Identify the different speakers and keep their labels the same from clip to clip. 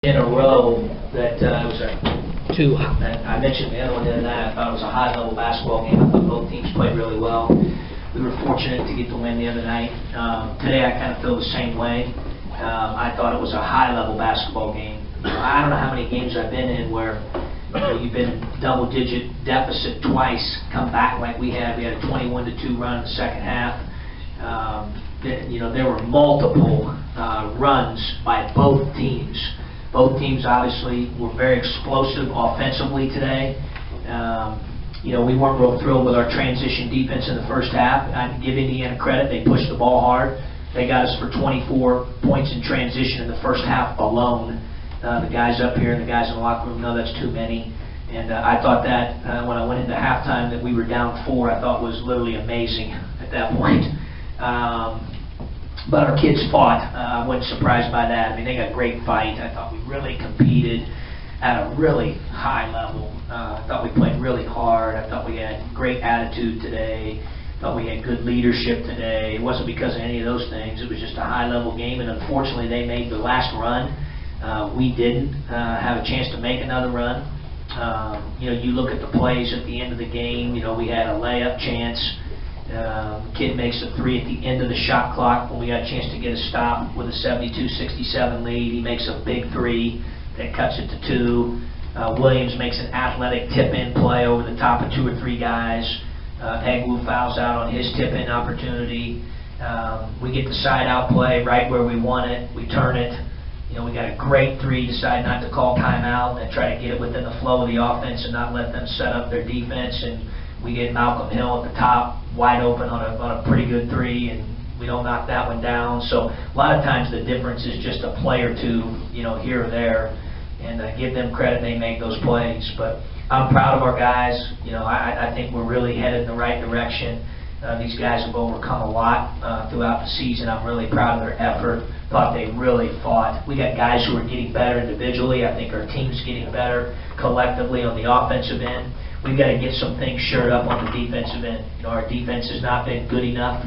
Speaker 1: in a row that was two. I mentioned the other one the other night. I thought it was a high-level basketball game. I thought both teams played really well. We were fortunate to get the win the other night. Today I kind of feel the same way. I thought it was a high-level basketball game. I don't know how many games I've been in where you've been double-digit deficit twice, come back like we had. We had a 21-2 run in the second half. There were multiple runs by both teams. Both teams obviously were very explosive offensively today. We weren't real thrilled with our transition defense in the first half. I give Indiana credit. They pushed the ball hard. They got us for 24 points in transition in the first half alone. The guys up here and the guys in the locker room know that's too many. And I thought that when I went into halftime that we were down 4, I thought was literally amazing at that point. But our kids fought. I wasn't surprised by that. I mean, they got a great fight. I thought we really competed at a really high level. I thought we played really hard. I thought we had great attitude today. I thought we had good leadership today. It wasn't because of any of those things. It was just a high-level game, and unfortunately, they made the last run. We didn't have a chance to make another run. You look at the plays at the end of the game. We had a layup chance. Kid makes a 3 at the end of the shot clock when we got a chance to get a stop with a 72-67 lead. He makes a big 3 that cuts it to 2. Williams makes an athletic tip-in play over the top of 2 or 3 guys. Egwu fouls out on his tip-in opportunity. We get the side-out play right where we want it. We turn it. We got a great 3, decide not to call timeout and try to get it within the flow of the offense and not let them set up their defense. And we get Malcolm Hill at the top, wide open on a pretty good 3, and we don't knock that one down. So a lot of times the difference is just a play or two, here or there, and I give them credit, they make those plays. But I'm proud of our guys. I think we're really headed in the right direction. These guys have overcome a lot throughout the season. I'm really proud of their effort. Thought they really fought. We got guys who are getting better individually. I think our team's getting better collectively on the offensive end. We've got to get some things shored up on the defensive end. Our defense has not been good enough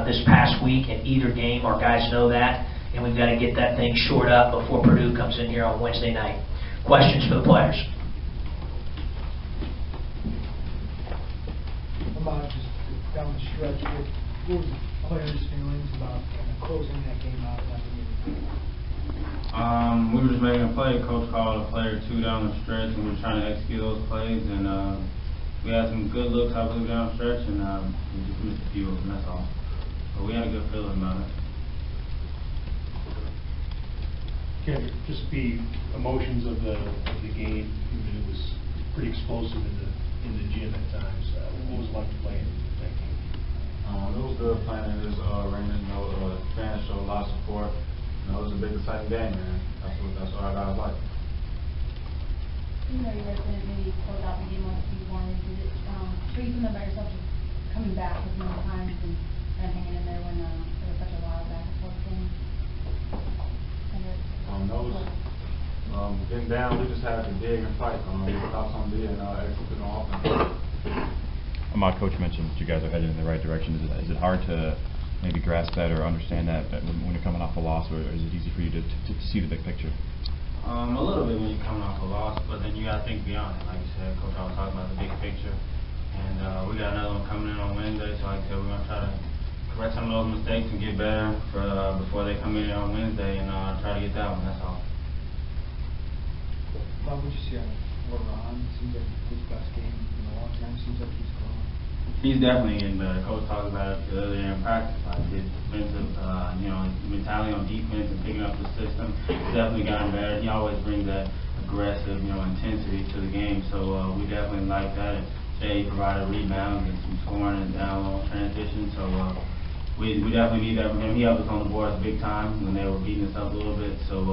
Speaker 1: this past week in either game. Our guys know that, and we've got to get that thing shored up before Purdue comes in here on Wednesday night. Questions for the players?
Speaker 2: About just down the stretch, what was the players' feelings about closing that game out?
Speaker 3: We were just making a play. Coach called a play or 2 down the stretch, and we were trying to execute those plays. And we had some good looks, I believe, down the stretch, and we just missed a few of them. That's all. But we had a good feeling about it.
Speaker 4: Can it just be emotions of the game? I mean, it was pretty explosive in the gym at times. What was it like to play in that game?
Speaker 3: It was good playing in this arena. Fans showed a lot of support. It was a big, exciting game, man. That's what our guys like.
Speaker 5: You guys didn't maybe close out the game like you wanted. Did it show you something about yourself just coming back with more times and hanging in there when there was such a wild back and forth game?
Speaker 3: Getting down, we just had to dig and fight. We thought something to do and execute on offense.
Speaker 6: Ahmad, Coach mentioned that you guys are headed in the right direction. Is it hard to maybe grasp that or understand that when you're coming off a loss, or is it easy for you to see the big picture?
Speaker 3: A little bit when you're coming off a loss, but then you got to think beyond it. Like you said, Coach, I was talking about the big picture, and we got another one coming in on Wednesday, so like I said, we're going to try to correct some of those mistakes and get better before they come in on Wednesday, and try to get that one, that's all.
Speaker 2: Bob, what did you see on Ron? Seems like his best game in a long time. Seems like he's growing.
Speaker 3: He's definitely getting better. Coach talked about it earlier in practice. Like his defensive, mentality on defense and picking up the system. He's definitely gotten better. He always brings that aggressive, intensity to the game. So we definitely like that. And today he provided rebounds and some scoring and down low transition. So we definitely need that from him. He helped us on the boards big time when they were beating us up a little bit. So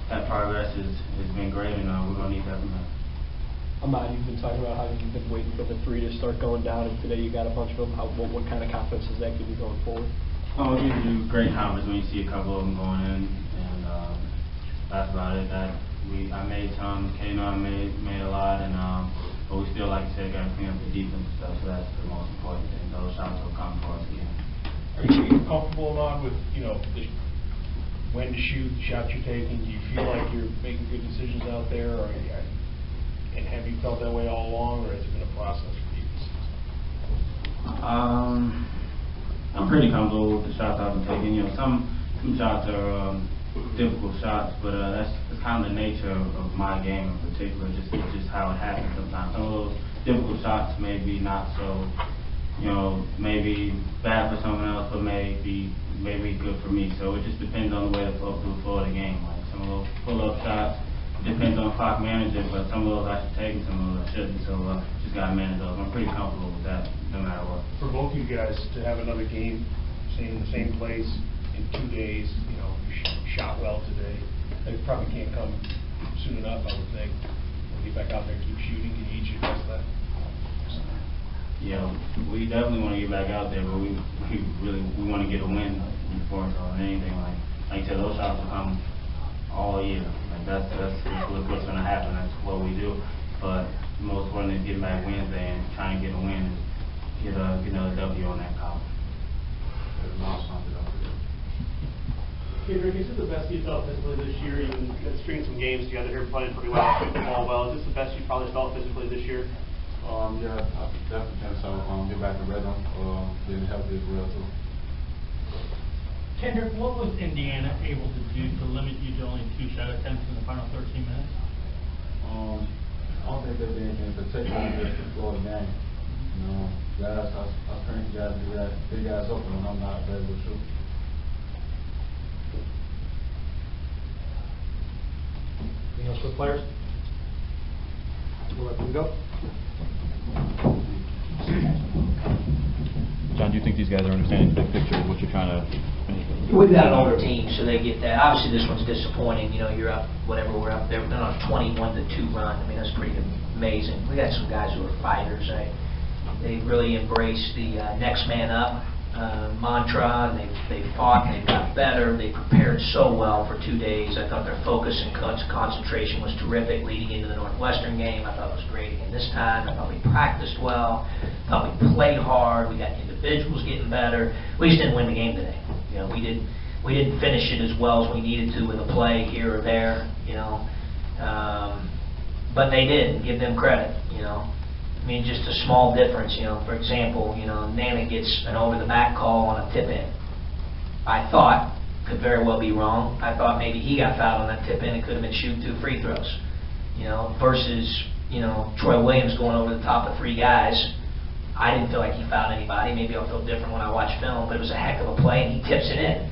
Speaker 3: that progress has been great, and we're going to need that from him.
Speaker 7: Ahmad, you've been talking about how you've been waiting for the 3 to start going down, and today you got a bunch of them. What kind of confidence does that give you going forward?
Speaker 3: It gives you great confidence when you see a couple of them going in, and that's about it. I made some, KNunn made a lot, and but we still, like you said, got to clean up the defense and stuff, so that's the most important thing. Those shots will come for us again.
Speaker 4: Are you comfortable, Ahmad, with when to shoot, the shots you're taking? Do you feel like you're making good decisions out there, and have you felt that way all along, or has it been a process for you?
Speaker 3: I'm pretty comfortable with the shots I've been taking. You know, some shots are difficult shots, but that's kind of the nature of my game in particular. Just how it happens sometimes. Some of those difficult shots may be not so, you know, maybe bad for someone else, but maybe good for me. So it just depends on the way the flow of the game. Like some of those pull-up shots, it depends on clock management, but some of those I should take and some of those I shouldn't. So just gotta manage those. I'm pretty comfortable with that, no matter what.
Speaker 4: For both you guys to have another game, say in the same place in 2 days, you know, you shot well today. It probably can't come soon enough, I would think. When you get back out there and keep shooting, can you each address that?
Speaker 3: Yeah, we definitely want to get back out there, but we want to get a win before it's on anything. Like I said, those shots will come all year. Like that's what's going to happen. That's what we do. But the most important is getting back Wednesday and trying to get a win and get another W on that column.
Speaker 8: Okay, Rick, is this the best you felt physically this year? You've been stringing some games together here, playing pretty well, shooting the ball well. Is this the best you probably felt physically this year?
Speaker 9: Yeah, I definitely think so. Get back to rhythm, getting healthy as well too.
Speaker 10: Kendrick, what was Indiana able to do to limit you to only 2 shot attempts in the final 13 minutes?
Speaker 9: I don't think they did anything particular just to flow the game. You know, guys, I strength guys do that. Big guys open when I'm not able to shoot.
Speaker 7: Anything else for the players? We'll let them go.
Speaker 6: John, do you think these guys are understanding the big picture of what you're trying to finish?
Speaker 1: We've got an older team, so they get that. Obviously, this one's disappointing. You know, you're up, whatever we're up there. We're on a 21-2 run. I mean, that's pretty amazing. We got some guys who are fighters. They really embraced the next man up mantra. They fought, and they got better. They prepared so well for 2 days. I thought their focus and concentration was terrific leading into the Northwestern game. I thought it was great again this time. I thought we practiced well. I thought we played hard. We got individuals getting better. We just didn't win the game today. You know, we didn't finish it as well as we needed to with a play here or there. You know, but they did. Give them credit. You know. I mean, just a small difference, you know. For example, you know, Nana gets an over-the-back call on a tip-in. I thought, could very well be wrong, I thought maybe he got fouled on that tip-in and could have been shooting 2 free throws. You know, versus, you know, Troy Williams going over the top of 3 guys. I didn't feel like he fouled anybody. Maybe I'll feel different when I watch film, but it was a heck of a play, and he tips it in.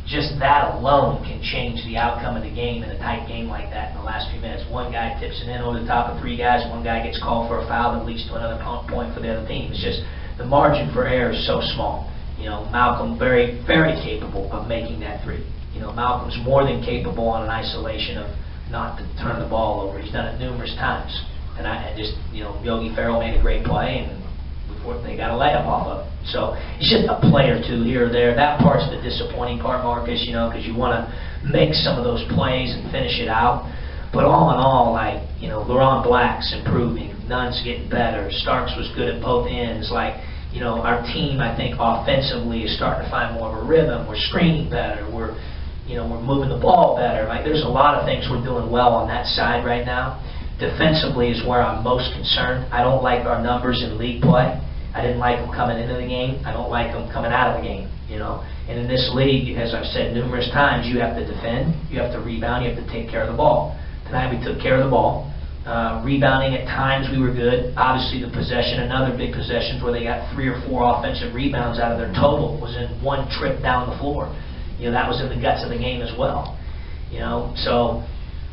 Speaker 1: Just that alone can change the outcome of the game in a tight game like that in the last few minutes. One guy tips it in over the top of 3 guys, one guy gets called for a foul that leads to another point for the other team. It's just the margin for error is so small. You know, Malcolm very, very capable of making that 3. You know, Malcolm's more than capable on an isolation of not to turn the ball over. He's done it numerous times. And you know, Yogi Ferrell made a great play, and before they got a layup off of it. So it's just a play or 2 here or there. That part's the disappointing part, Marcus, you know, because you want to make some of those plays and finish it out. But all in all, like, you know, Laurent Black's improving. Nunn's getting better. Starks was good at both ends. Like, you know, our team, I think, offensively is starting to find more of a rhythm. We're screening better. We're moving the ball better. Like, there's a lot of things we're doing well on that side right now. Defensively is where I'm most concerned. I don't like our numbers in league play. I didn't like them coming into the game. I don't like them coming out of the game, you know. And in this league, as I've said numerous times, you have to defend, you have to rebound, you have to take care of the ball. Tonight we took care of the ball. Rebounding at times we were good. Obviously the possession, another big possessions where they got 3 or 4 offensive rebounds out of their total was in one trip down the floor. You know, that was in the guts of the game as well. You know, so,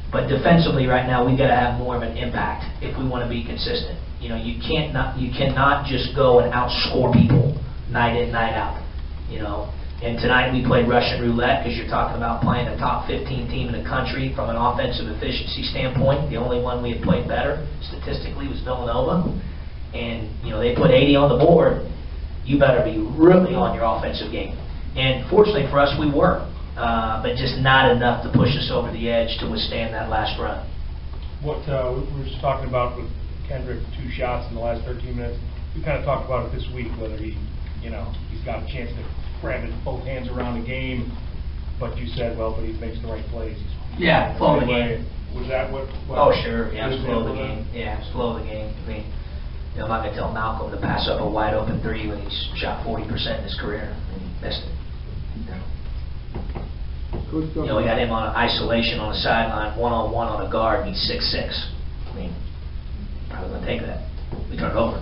Speaker 1: but defensively right now we've got to have more of an impact if we want to be consistent. You know, you cannot just go and outscore people night in, night out. You know, and tonight we played Russian roulette because you're talking about playing a top 15 team in the country from an offensive efficiency standpoint. The only one we had played better statistically was Villanova, and you know they put 80 on the board. You better be really on your offensive game. And fortunately for us, we were, but just not enough to push us over the edge to withstand that last run.
Speaker 4: What we were just talking about with Kendrick, 2 shots in the last 13 minutes. We kind of talked about it this week, whether he's got a chance to grab it both hands around the game. but you said, well, but he makes the right plays.
Speaker 1: Yeah, flow the game.
Speaker 4: Was that what?
Speaker 1: Oh, sure, yeah,
Speaker 4: was
Speaker 1: slow the
Speaker 4: there?
Speaker 1: game. Yeah, slow the game. I mean, I'm not going to tell Malcolm to pass up a wide open three when he's shot 40% in his career and he missed it. We got him on isolation on the sideline, one-on-one on a guard, and he's 6'6". I mean, probably going to take that. We turn it over.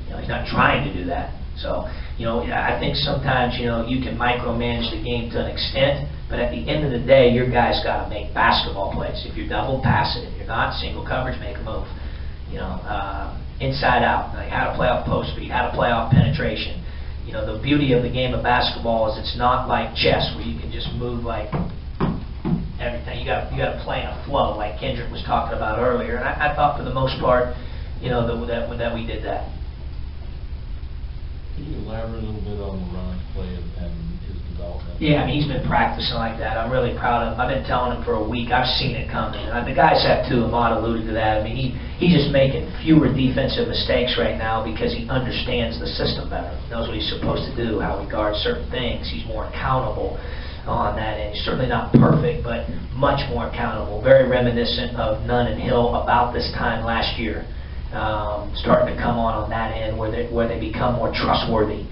Speaker 1: He's not trying to do that. So, I think sometimes, you can micromanage the game to an extent, but at the end of the day, your guys got to make basketball plays. If you're double, pass it. If you're not, single coverage, make a move. Inside out, like how to play off post speed, how to play off penetration. The beauty of the game of basketball is it's not like chess where you can just move like everything. You got to play in a flow, like Kendrick was talking about earlier. And I thought for the most part, that we did that.
Speaker 11: Can you elaborate a little bit on LeBron's play and his development?
Speaker 1: Yeah, I mean, he's been practicing like that. I'm really proud of him. I've been telling him for a week. I've seen it coming. And the guys have too. Ahmad alluded to that. I mean, he's just making fewer defensive mistakes right now because he understands the system better. He knows what he's supposed to do, how he guards certain things. He's more accountable on that end. He's certainly not perfect, but much more accountable. Very reminiscent of Nunn and Hill about this time last year. Starting to come on that end where they become more trustworthy.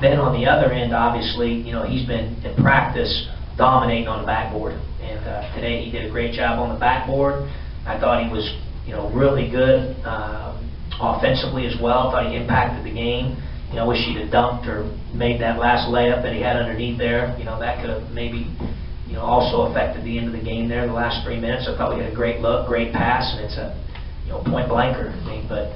Speaker 1: Then on the other end, obviously, he's been in practice dominating on the backboard, and today he did a great job on the backboard. I thought he was, really good offensively as well. I thought he impacted the game. I wish he'd have dunked or made that last layup that he had underneath there. That could have maybe, also affected the end of the game there. The last 3 minutes, I thought we had a great look, great pass, and it's a point blanker. I mean, but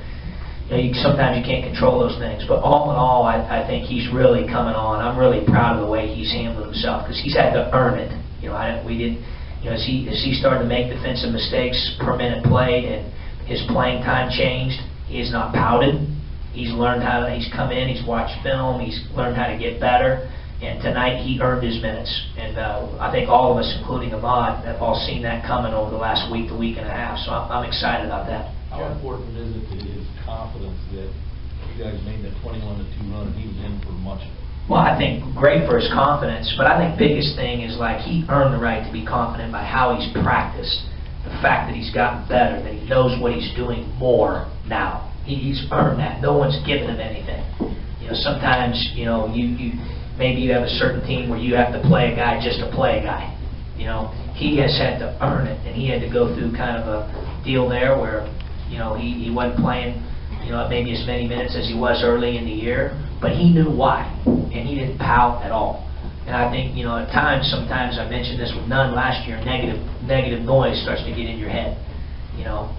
Speaker 1: sometimes you can't control those things. But all in all, I think he's really coming on. I'm really proud of the way he's handled himself because he's had to earn it. As he started to make defensive mistakes per minute played and his playing time changed, he has not pouted. He's learned he's come in, he's watched film, he's learned how to get better. And tonight he earned his minutes. And I think all of us, including Ahmad, have all seen that coming over the last week to week and a half. So I'm excited about that.
Speaker 11: How important is it to his confidence that you guys made that 21-2 run and he was in for much of it?
Speaker 1: Well, I think great for his confidence, but I think biggest thing is like he earned the right to be confident by how he's practiced. The fact that he's gotten better, that he knows what he's doing more now. He's earned that. No one's given him anything. Sometimes, maybe you have a certain team where you have to play a guy just to play a guy. He has had to earn it, and he had to go through kind of a deal there where, he wasn't playing, maybe as many minutes as he was early in the year, but he knew why, and he didn't pout at all. And I think, at times, sometimes I mentioned this with Nunn last year, negative noise starts to get in your head.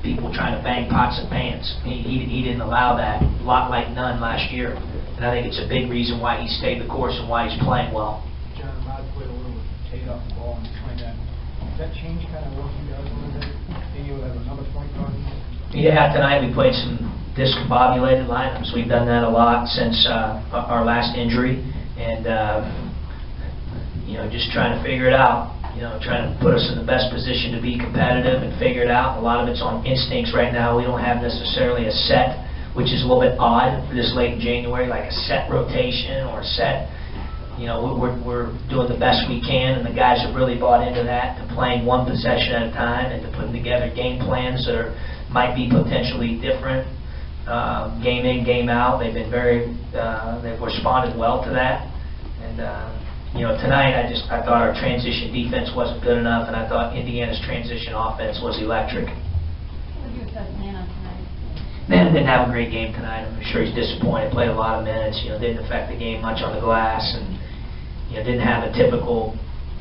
Speaker 1: People trying to bang pots and pans. He didn't allow that, a lot like Nunn last year. And I think it's a big reason why he stayed the course and why he's playing well.
Speaker 2: John, Ahmad played a little with Tate off the ball and between that. Does that change kind of what you guys a little bit? Being able to have another point guard?
Speaker 1: Yeah, tonight we played some discombobulated lineups. We've done that a lot since our last injury. And, just trying to figure it out. Trying to put us in the best position to be competitive and figure it out. A lot of it's on instincts right now. We don't have necessarily a set, which is a little bit odd for this late in January, like a set rotation or a set. We're doing the best we can, and the guys have really bought into that, to playing one possession at a time and to putting together game plans that might be potentially different, game in, game out. They've been they've responded well to that. And tonight I thought our transition defense wasn't good enough, and I thought Indiana's transition offense was electric.
Speaker 5: What do you assess Nana tonight?
Speaker 1: Nana didn't have a great game tonight. I'm sure he's disappointed. Played a lot of minutes. Didn't affect the game much on the glass, and didn't have a typical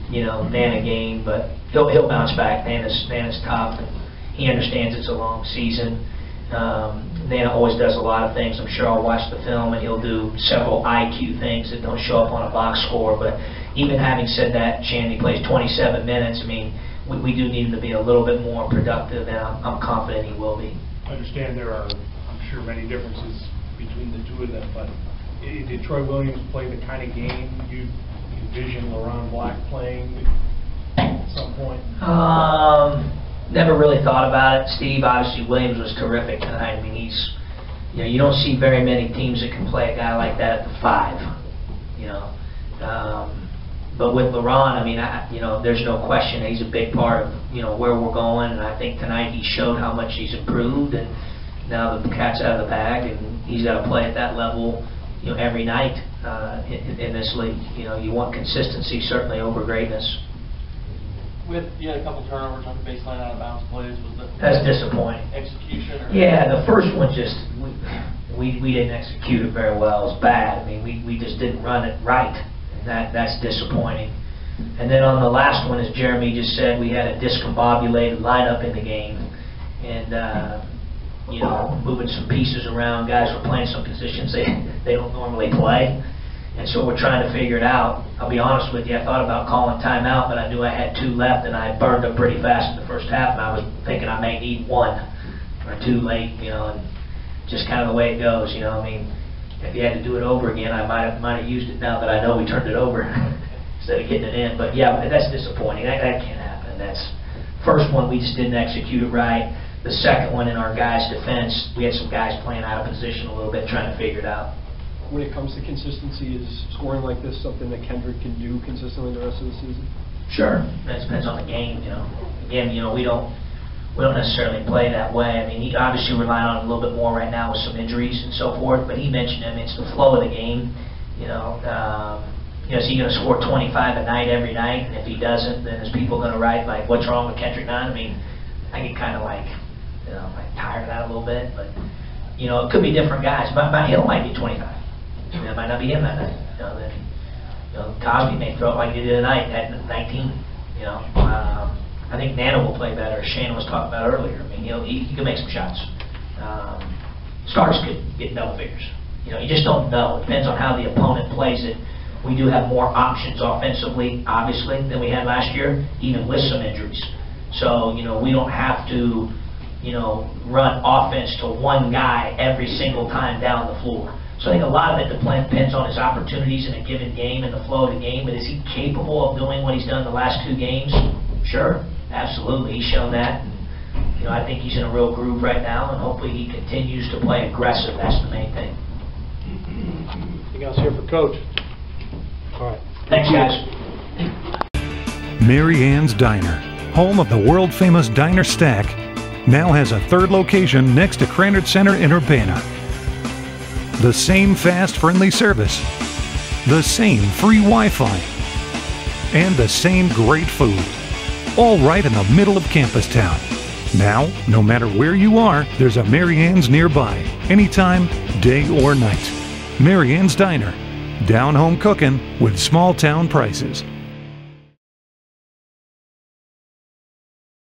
Speaker 1: Nana game. But he'll bounce back. Nana's tough, and he understands it's a long season. Nana always does a lot of things. I'm sure I'll watch the film and he'll do several IQ things that don't show up on a box score. But even having said that, Shandy plays 27 minutes. I mean, we do need him to be a little bit more productive, and I'm confident he will be.
Speaker 4: I understand there are, I'm sure, many differences between the two of them, but did Troy Williams play the kind of game you envision LaRon Black playing at some point?
Speaker 1: Never really thought about it, Steve. Obviously, Williams was terrific tonight. I mean, he's, you don't see very many teams that can play a guy like that at the 5. But with LaRon, I mean, there's no question that he's a big part of, where we're going. And I think tonight he showed how much he's improved. And now the cat's out of the bag, and he's got to play at that level, every night in this league. You want consistency certainly over greatness.
Speaker 10: You had a couple turnovers on the baseline out of bounds plays.
Speaker 1: That's disappointing.
Speaker 10: Execution?
Speaker 1: Yeah, the first one just, we didn't execute it very well. It was bad. I mean, we just didn't run it right. And that's disappointing. And then on the last one, as Jeremy just said, we had a discombobulated lineup in the game. And, moving some pieces around. Guys were playing some positions they don't normally play. And so we're trying to figure it out. I'll be honest with you, I thought about calling timeout, but I knew I had 2 left, and I burned them pretty fast in the first half, and I was thinking I may need 1 or 2 late, and just kind of the way it goes, I mean, if you had to do it over again, I might have used it now that I know we turned it over instead of getting it in. But yeah, that's disappointing. That can't happen. That's first one, we just didn't execute it right. The second one, in our guys' defense, we had some guys playing out of position a little bit, trying to figure it out.
Speaker 7: When it comes to consistency, is scoring like this something that Kendrick can do consistently the rest of the season?
Speaker 1: Sure. That depends on the game, Again, we don't necessarily play that way. I mean, he obviously relying on it a little bit more right now with some injuries and so forth, but he mentioned, it's the flow of the game, is he going to score 25 a night every night? And if he doesn't, then is people going to write, like, what's wrong with KNunn? I mean, I get kind of like tired of that a little bit, but, it could be different guys. But Hill might be 25. It might not be him that night. Cosby may throw it like he did tonight at 19. I think Nana will play better, as Shannon was talking about earlier. I mean, he can make some shots. Starks could get double figures. You just don't know. It depends on how the opponent plays it. We do have more options offensively, obviously, than we had last year, even with some injuries. So, we don't have to, run offense to one guy every single time down the floor. So I think a lot of it depends on his opportunities in a given game and the flow of the game. But is he capable of doing what he's done the last 2 games? Sure, absolutely. He's shown that. And, I think he's in a real groove right now, and hopefully he continues to play aggressive. That's the main thing.
Speaker 2: Anything else here for Coach? All right.
Speaker 1: Thanks, guys.
Speaker 12: Mary Ann's Diner, home of the world-famous Diner Stack, now has a 3rd location next to Cranard Center in Urbana. The same fast, friendly service, the same free Wi-Fi, and the same great food, all right in the middle of campus town. Now, no matter where you are, there's a Mary Ann's nearby, anytime, day or night. Mary Ann's Diner, down home cooking with small town prices.